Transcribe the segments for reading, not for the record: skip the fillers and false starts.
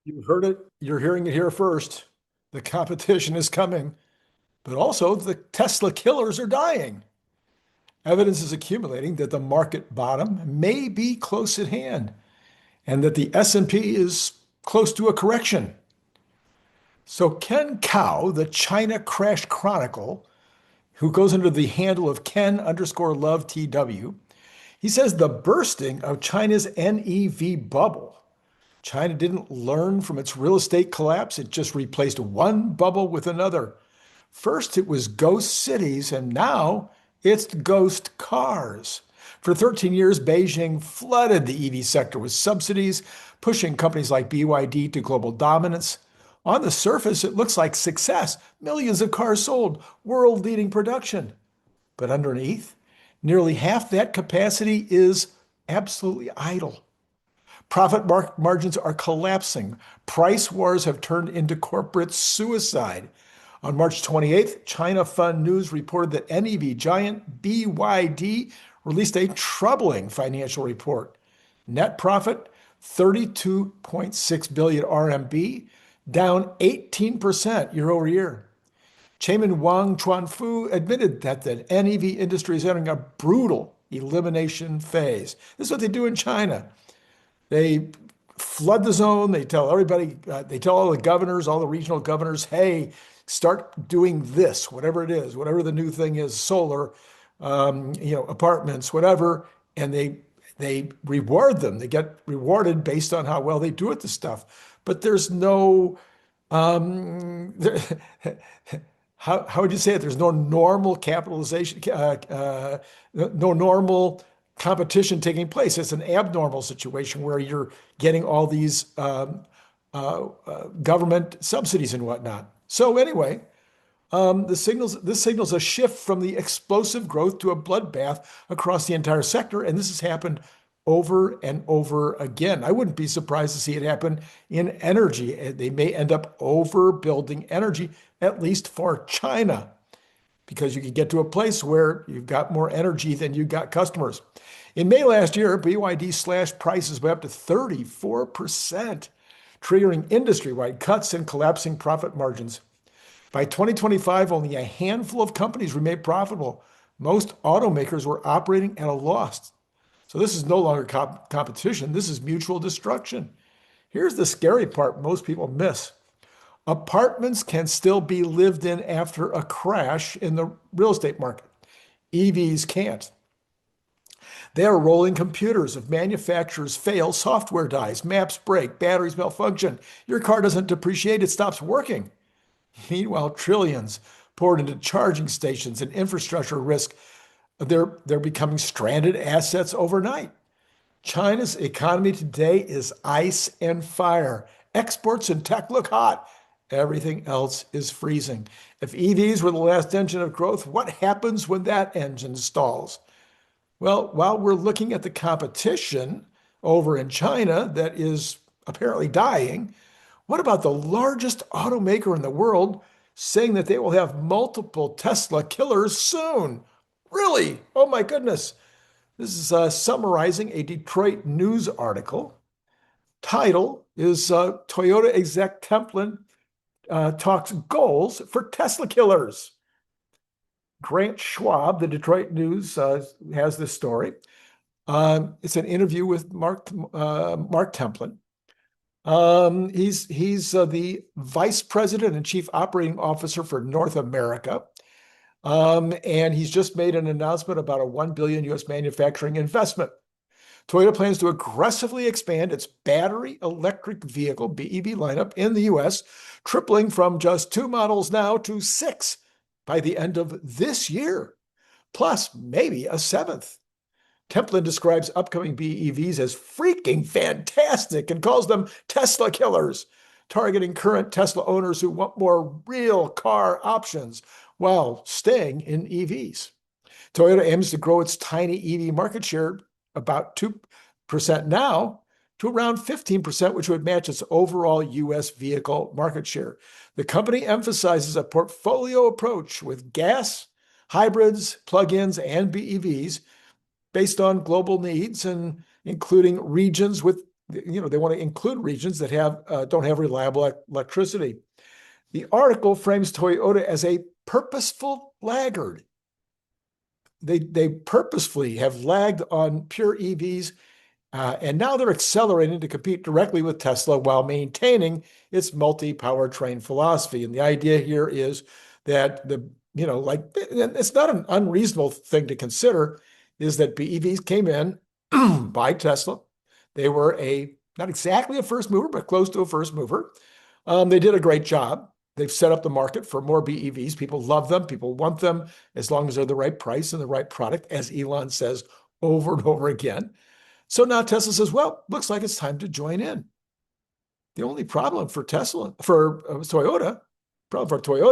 You heard it. You're hearing it here first. The competition is coming, but also the Tesla killers are dying. Evidence is accumulating that the market bottom may be close at hand and that the S&P is close to a correction. So Ken Kao, the China Crash Chronicle, who goes under the handle of Ken_Love_TW, he says the bursting of China's NEV bubble. China didn't learn from its real estate collapse. It just replaced one bubble with another. First, it was ghost cities, and now it's ghost cars. For 13 years, Beijing flooded the EV sector with subsidies, pushing companies like BYD to global dominance. On the surface, it looks like success. Millions of cars sold, world-leading production. But underneath, nearly half that capacity is absolutely idle. Profit margins are collapsing. Price wars have turned into corporate suicide. On March 28th, China Fund News reported that NEV giant BYD released a troubling financial report. Net profit, 32.6 billion RMB, down 18% year over year. Chairman Wang Chuanfu admitted that the NEV industry is entering a brutal elimination phase. This is what they do in China. They flood the zone. They tell everybody, they tell all the governors, all the regional governors, hey, start doing this, whatever it is, whatever the new thing is, solar, apartments, whatever. And they reward them. They get rewarded based on how well they do at the stuff. But there's no, how would you say it? There's no normal capitalization, no normal competition taking place. It's an abnormal situation where you're getting all these government subsidies and whatnot. So anyway, this signals a shift from the explosive growth to a bloodbath across the entire sector, and this has happened over and over again. I wouldn't be surprised to see it happen in energy. They may end up overbuilding energy, at least for China, because you could get to a place where you've got more energy than you've got customers. In May last year, BYD slashed prices by up to 34%, triggering industry-wide cuts and collapsing profit margins. By 2025, only a handful of companies remained profitable. Most automakers were operating at a loss. So this is no longer competition. This is mutual destruction. Here's the scary part most people miss. Apartments can still be lived in after a crash in the real estate market. EVs can't. They are rolling computers. If manufacturers fail, software dies, maps break, batteries malfunction. Your car doesn't depreciate, it stops working. Meanwhile, trillions poured into charging stations and infrastructure risk. They're becoming stranded assets overnight. China's economy today is ice and fire. Exports and tech look hot. Everything else is freezing. If EVs were the last engine of growth, what happens when that engine stalls? Well, while we're looking at the competition over in China that is apparently dying, what about the largest automaker in the world saying that they will have multiple Tesla killers soon? Really? Oh my goodness. This is summarizing a Detroit News article. Title is Toyota exec Templin talks goals for Tesla killers. Grant Schwab, the Detroit News, has this story. It's an interview with Mark Templin. He's the vice president and chief operating officer for North America. And he's just made an announcement about a $1 billion US manufacturing investment. Toyota plans to aggressively expand its battery electric vehicle, BEV lineup in the US, tripling from just 2 models now to 6 by the end of this year, plus maybe a 7th. Templin describes upcoming BEVs as freaking fantastic and calls them Tesla killers, targeting current Tesla owners who want more real car options while staying in EVs. Toyota aims to grow its tiny EV market share about 2% now to around 15%, which would match its overall U.S. vehicle market share. The company emphasizes a portfolio approach with gas, hybrids, plug-ins, and BEVs based on global needs and including regions with they want to include regions that don't have reliable electricity. The article frames Toyota as a purposeful laggard. They purposefully have lagged on pure EVs, and now they're accelerating to compete directly with Tesla while maintaining its multi-powertrain philosophy. And the idea here is that it's not an unreasonable thing to consider, is that BEVs came in by Tesla. They were not exactly a first mover, but close to a first mover. They did a great job. They've set up the market for more BEVs. People love them. People want them as long as they're the right price and the right product, as Elon says over and over again. So now Tesla says, well, looks like it's time to join in. The only problem for Toyota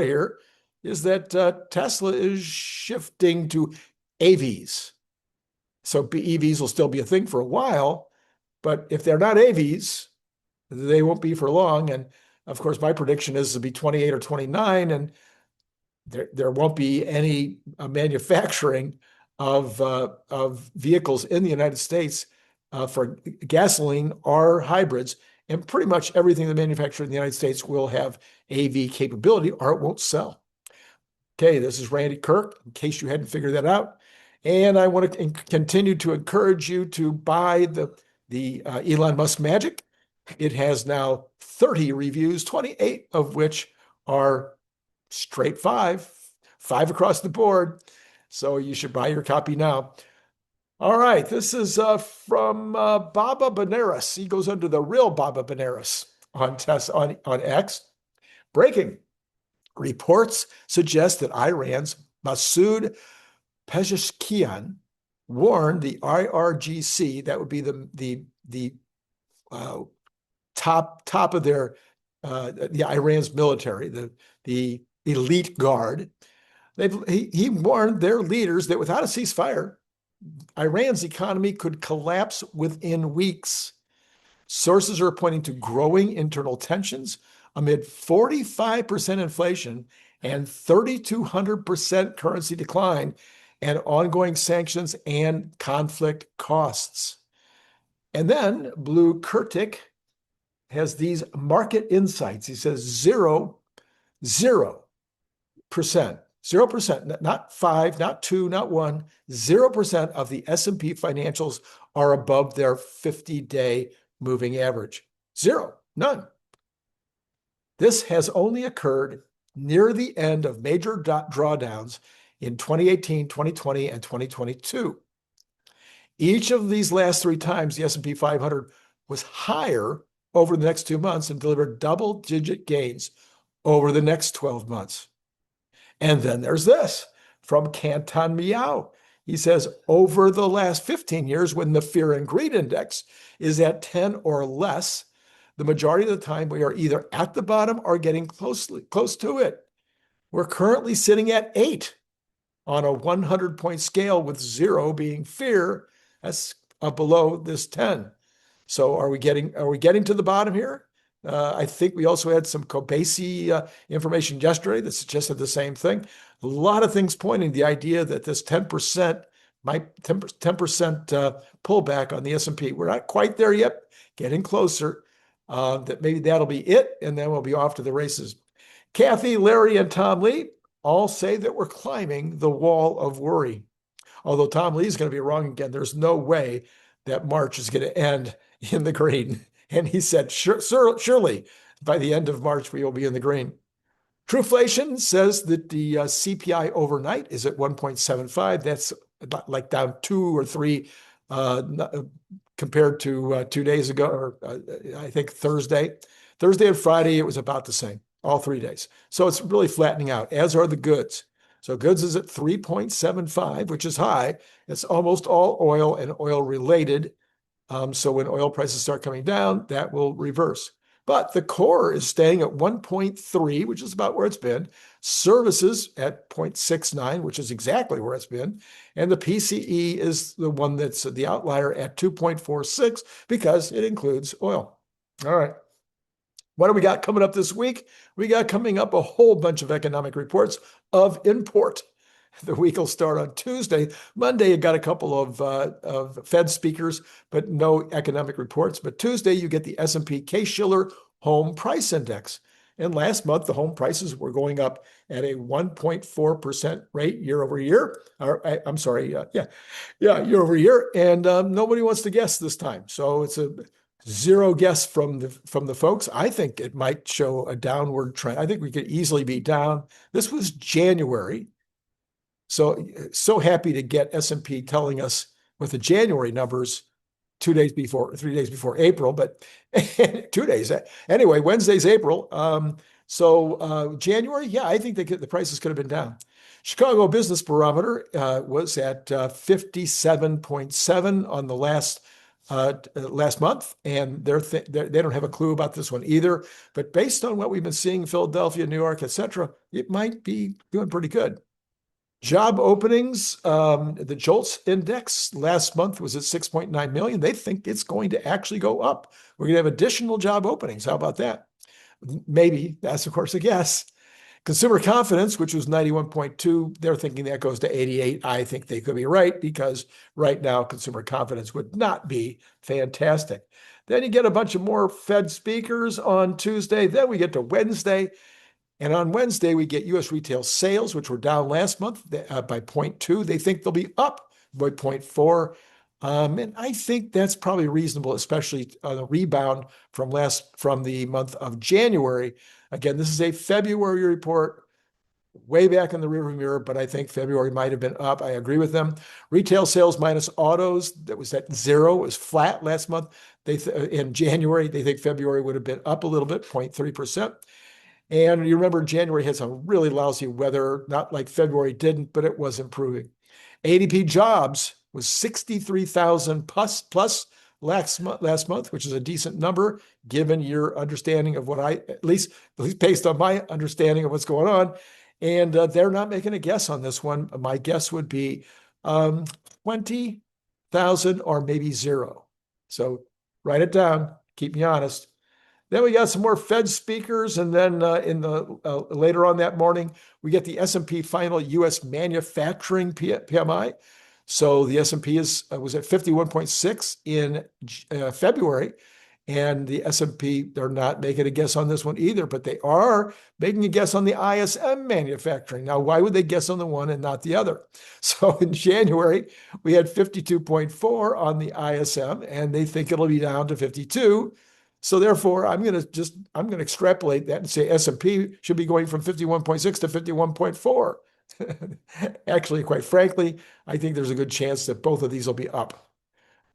here is that Tesla is shifting to AVs. So BEVs will still be a thing for a while, but if they're not AVs, they won't be for long. And of course, my prediction is it'll be 28 or 29, and there won't be any manufacturing of vehicles in the United States for gasoline or hybrids. And pretty much everything they manufacture in the United States will have AV capability, or it won't sell. Okay, this is Randy Kirk, in case you hadn't figured that out. And I want to continue to encourage you to buy the Elon Musk Magic. It has now 30 reviews, 28 of which are straight five across the board. So you should buy your copy now. All right, this is from Baba Benares. He goes under the real Baba Benares on X. Breaking. Reports suggest that Iran's Masoud Pezeshkian warned the IRGC, that would be the top of their the Iran's military, the elite guard. He warned their leaders that without a ceasefire, Iran's economy could collapse within weeks. Sources are pointing to growing internal tensions amid 45% inflation and 3,200% currency decline and ongoing sanctions and conflict costs. And then Blue Kurtik has these market insights. He says 0%, not 5, not 2, not 1, 0% of the S&P financials are above their 50-day moving average. Zero, none. This has only occurred near the end of major drawdowns in 2018, 2020, and 2022. Each of these last 3 times, the S&P 500 was higher over the next 2 months and delivered double-digit gains over the next 12 months. And then there's this from Canton Meow. He says, over the last 15 years, when the fear and greed index is at 10 or less, the majority of the time we are either at the bottom or getting close to it. We're currently sitting at 8 on a 100-point scale, with 0 being fear. That's below this 10. So are we getting to the bottom here? I think we also had some Kobasi information yesterday that suggested the same thing. A lot of things pointing the idea that this 10% pullback on the S&P. We're not quite there yet, getting closer. That maybe that'll be it, and then we'll be off to the races. Kathy, Larry, and Tom Lee all say that we're climbing the wall of worry. Although Tom Lee is going to be wrong again. There's no way that March is going to end in the green. And he said, surely by the end of March, we will be in the green. Trueflation says that the CPI overnight is at 1.75. That's like down 2 or 3 compared to 2 days ago, or I think Thursday. Thursday and Friday, it was about the same, all 3 days. So it's really flattening out, as are the goods. So goods is at 3.75, which is high. It's almost all oil and oil related. So when oil prices start coming down, that will reverse. But the core is staying at 1.3, which is about where it's been. Services at 0.69, which is exactly where it's been. And the PCE is the one that's the outlier at 2.46 because it includes oil. All right. What do we got coming up this week? We got coming up a whole bunch of economic reports of import. The week will start on Tuesday. Monday, you got a couple of Fed speakers, but no economic reports. But Tuesday, you get the S&P Case-Shiller Home Price Index. And last month, the home prices were going up at a 1.4% rate year over year. I'm sorry, year over year. And nobody wants to guess this time. So it's a zero guess from the folks. I think it might show a downward trend. I think we could easily be down. This was January. So happy to get S&P telling us with the January numbers 3 days before April, but 2 days. Anyway, Wednesday's April. January, yeah, I think the prices could have been down. Chicago Business Barometer was at 57.7 on the last month, and they don't have a clue about this one either. But based on what we've been seeing in Philadelphia, New York, etc., it might be doing pretty good. Job openings, the JOLTS index last month was at 6.9 million. They think it's going to actually go up. We're going to have additional job openings. How about that? Maybe. That's, of course, a guess. Consumer confidence, which was 91.2, they're thinking that goes to 88. I think they could be right because right now consumer confidence would not be fantastic. Then you get a bunch of more Fed speakers on Tuesday. Then we get to Wednesday. And on Wednesday, we get U.S. retail sales, which were down last month by 0.2. They think they'll be up by 0.4. And I think that's probably reasonable, especially on the rebound from the month of January. Again, this is a February report, way back in the rearview mirror, but I think February might have been up. I agree with them. Retail sales minus autos, that was at 0, was flat last month. In January, they think February would have been up a little bit, 0.3%. And you remember January had some really lousy weather, not like February didn't, but it was improving. ADP jobs was 63,000 plus last month, which is a decent number given your understanding of at least based on my understanding of what's going on. And they're not making a guess on this one. My guess would be 20,000 or maybe 0. So write it down. Keep me honest. Then we got some more Fed speakers, and then later on that morning, we get the S&P final U.S. manufacturing PMI. So the S&P was at 51.6 in February, and the S&P, they're not making a guess on this one either, but they are making a guess on the ISM manufacturing. Now, why would they guess on the one and not the other? So in January, we had 52.4 on the ISM, and they think it'll be down to 52. So therefore, I'm going to extrapolate that and say S&P should be going from 51.6 to 51.4. Actually, quite frankly, I think there's a good chance that both of these will be up.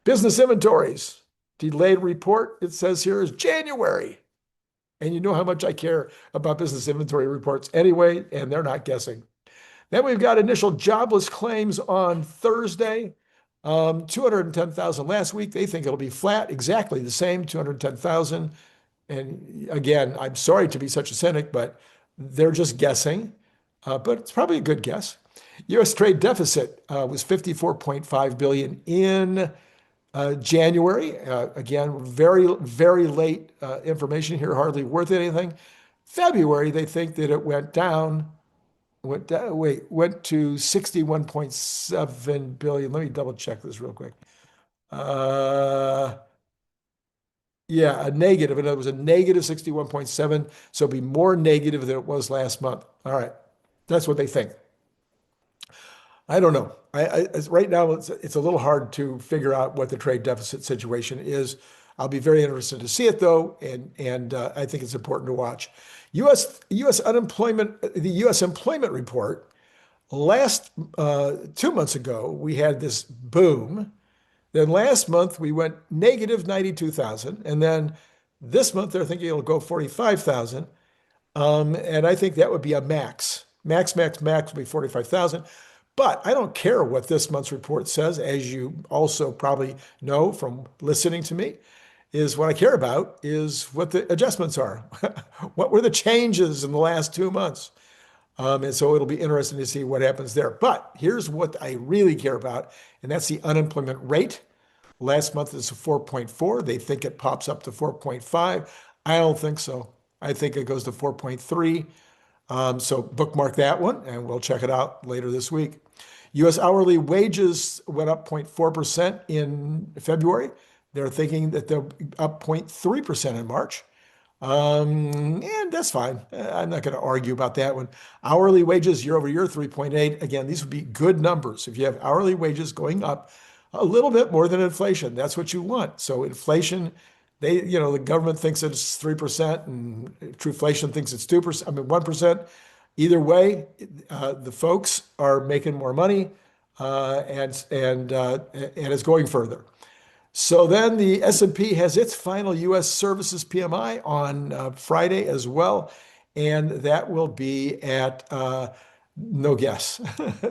Business inventories, delayed report, it says here, is January. And you know how much I care about business inventory reports anyway, and they're not guessing. Then we've got initial jobless claims on Thursday. 210,000 last week. They think it'll be flat, exactly the same, 210,000. And again, I'm sorry to be such a cynic, but they're just guessing. But it's probably a good guess. U.S. trade deficit was 54.5 billion in January. Again, very, very late information here, hardly worth anything. February, they think that it went to 61.7 billion. Let me double check this real quick. Yeah, a negative. And it was a negative 61.7. So it'd be more negative than it was last month. All right. That's what they think. I don't know. Right now, it's a little hard to figure out what the trade deficit situation is. I'll be very interested to see it, though, and I think it's important to watch. U.S. unemployment, the U.S. employment report, last 2 months ago, we had this boom. Then last month, we went negative 92,000. And then this month, they're thinking it'll go 45,000. And I think that would be a max. Max would be 45,000. But I don't care what this month's report says, as you also probably know from listening to me, is what I care about is what the adjustments are. What were the changes in the last 2 months? And so it'll be interesting to see what happens there. But here's what I really care about, and that's the unemployment rate. Last month is 4.4. They think it pops up to 4.5. I don't think so. I think it goes to 4.3. So bookmark that one, and we'll check it out later this week. U.S. hourly wages went up 0.4% in February. They're thinking that they'll be up 0.3% in March. And that's fine. I'm not going to argue about that one. Hourly wages year over year, 3.8. Again, these would be good numbers. If you have hourly wages going up a little bit more than inflation, that's what you want. So inflation, the government thinks it's 3% and true inflation thinks it's 2%, 1%. Either way, the folks are making more money, and it's going further. So then the S&P has its final U.S. services PMI on Friday as well, and that will be at no guess.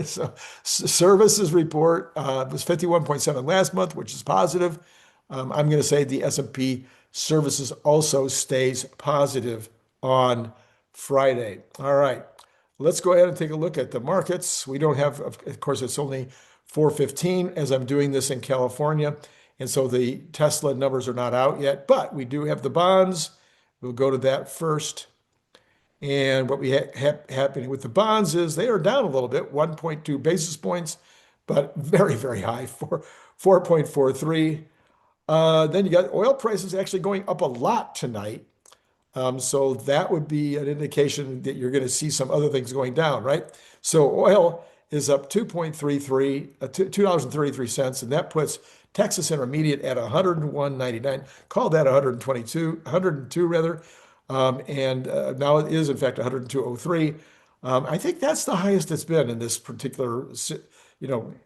So services report was 51.7 last month, which is positive. I'm going to say the S&P services also stays positive on Friday. All right, let's go ahead and take a look at the markets. We don't have, of course, it's only 4:15 as I'm doing this in California. And so the Tesla numbers are not out yet, but we do have the bonds. We'll go to that first. And what we have happening with the bonds is they are down a little bit, 1.2 basis points, but very, very high, 4.43. Then you got oil prices actually going up a lot tonight. So that would be an indication that you're going to see some other things going down, right? So oil is up $2.33, and that puts Texas Intermediate at 101.99. Call that 102 rather. And now it is in fact 102.03. I think that's the highest it's been in this particular,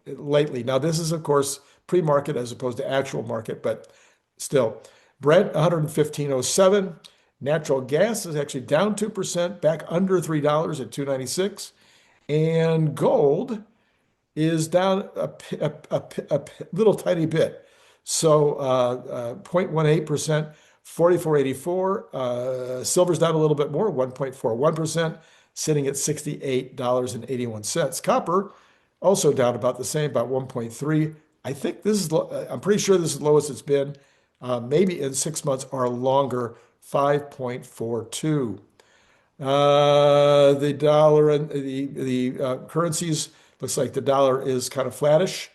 lately. Now this is of course pre-market as opposed to actual market, but still. Brent 115.07. Natural gas is actually down 2%, back under $3 at 296. And gold is down a little tiny bit. So 0.18%, 44.84. Silver's down a little bit more, 1.41%, sitting at $68.81. Copper also down about the same, about 1.3. I think this is, I'm pretty sure this is the lowest it's been, maybe in 6 months or longer, 5.42. The dollar and the currencies, looks like the dollar is kind of flattish.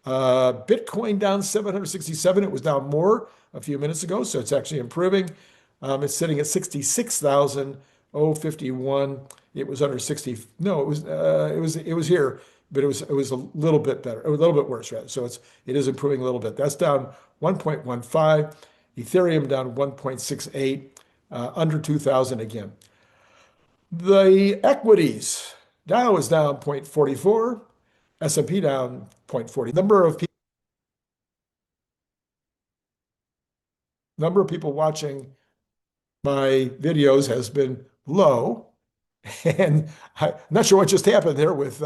Bitcoin down 767. It was down more a few minutes ago, so it's actually improving. It's sitting at 66,051. It was under 60. No, it was here, but it was a little bit better, a little bit worse rather. So it is improving a little bit. That's down 1.15. Ethereum down 1.68, under 2,000 again. The equities, Dow is down 0.44, S&P down 0.40. Number of people watching my videos has been low, and I'm not sure what just happened there with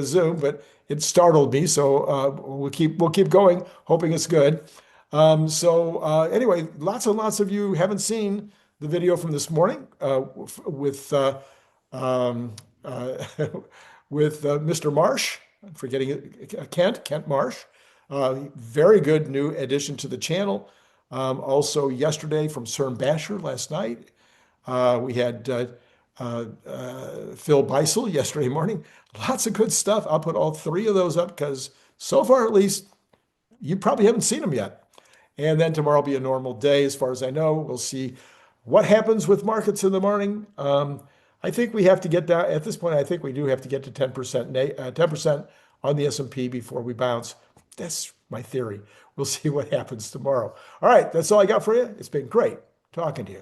Zoom, but it startled me. So we'll keep going, hoping it's good. Anyway, lots and lots of you haven't seen the video from this morning with Mr. Marsh. I'm forgetting it, Kent Marsh. Very good new addition to the channel. Also yesterday from CERN Basher last night. We had Phil Beisel yesterday morning. Lots of good stuff. I'll put all 3 of those up because so far at least you probably haven't seen them yet. And then tomorrow will be a normal day as far as I know. We'll see what happens with markets in the morning. I think we have to get down, at this point, I think we do have to get to 10% on the S&P before we bounce. That's my theory. We'll see what happens tomorrow. All right, that's all I got for you. It's been great talking to you.